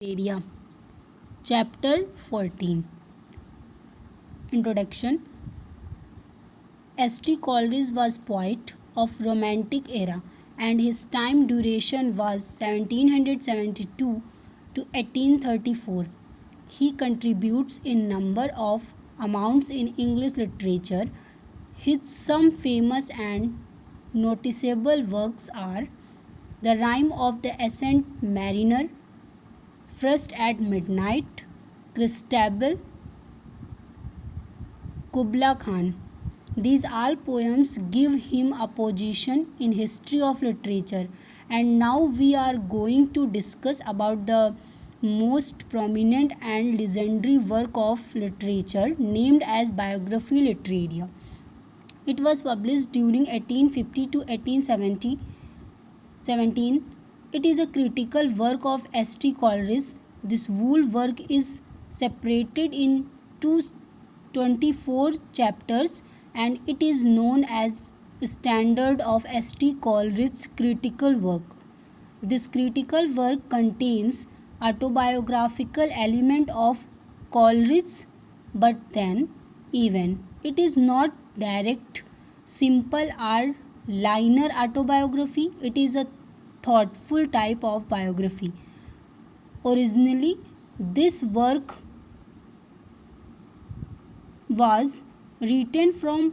Area. Chapter 14. Introduction. S.T. Coleridge was poet of Romantic era, and his time duration was 1772 to 1834. He contributes in number of amounts in English literature. His some famous and noticeable works are The Rime of the Ancient Mariner, First at Midnight, Christabel, Kubla Khan. These all poems give him a position in history of literature. And now we are going to discuss about the most prominent and legendary work of literature named as Biography Literaria. It was published during 1850 to 1817. It is a critical work of S.T. Coleridge. This whole work is separated in 24 chapters and it is known as Standard of S.T. Coleridge's critical work. This critical work contains autobiographical element of Coleridge, but then even it is not direct, simple or linear autobiography. It is a thoughtful type of biography. Originally, this work was written from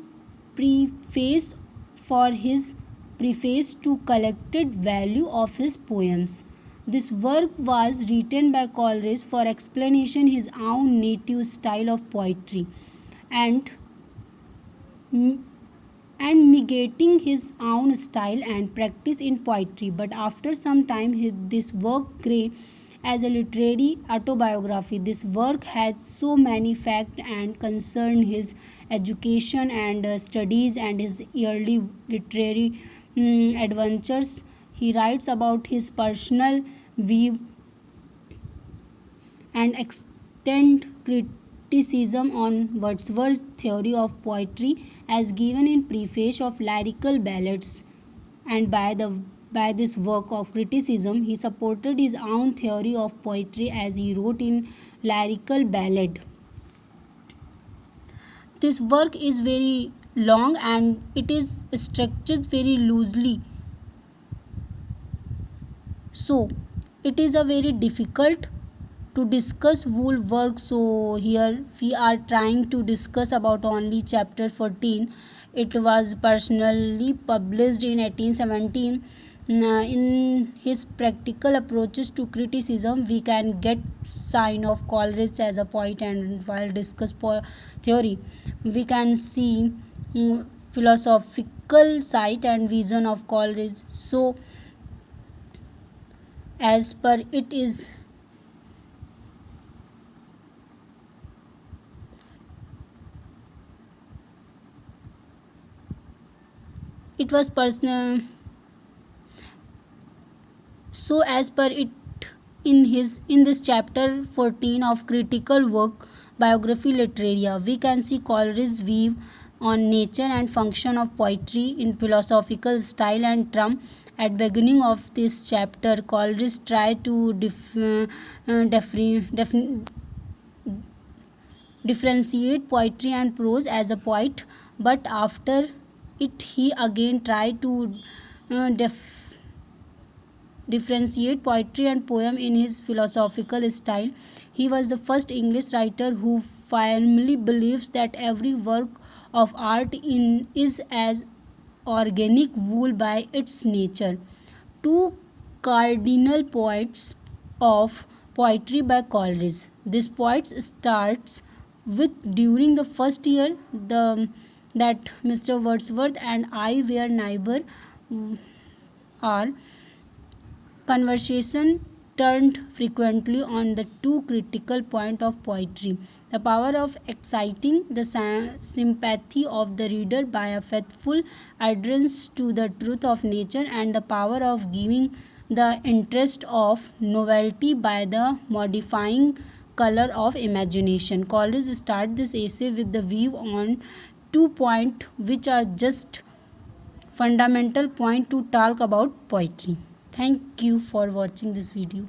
preface for his preface to collected value of his poems. This work was written by Coleridge for explanation his own native style of poetry and mitigating his own style and practice in poetry. But after some time this work grew as a literary autobiography. This work had so many facts and concern his education and studies and his early literary adventures. He writes about his personal view and extend criticism on Wordsworth's theory of poetry as given in preface of Lyrical Ballads. And by this work of criticism, he supported his own theory of poetry as he wrote in Lyrical Ballad. This work is very long and it is structured very loosely. So, it is a very difficult to discuss whole work. So, here we are trying to discuss about only chapter 14. It was personally published in 1817. In his practical approaches to criticism, we can get sign of Coleridge as a poet, and while discuss theory, we can see philosophical side and vision of Coleridge. So, as per it is it was personal. So as per it in this chapter 14 of critical work Biography Literaria, we can see Coleridge's view on nature and function of poetry in philosophical style and term. At beginning of this chapter, Coleridge tried to differentiate poetry and prose as a poet, but after it he again tried to differentiate poetry and poem in his philosophical style. He was the first English writer who firmly believes that every work of art is as organic whole by its nature. Two cardinal poets of poetry by Coleridge. This poet starts with during the first year that Mr. Wordsworth and I were neighbor. Our conversation turned frequently on the two critical points of poetry: the power of exciting the sympathy of the reader by a faithful adherence to the truth of nature, and the power of giving the interest of novelty by the modifying color of imagination. Coleridge starts this essay with the view on 2 points which are just fundamental point to talk about poetry. Thank you for watching this video.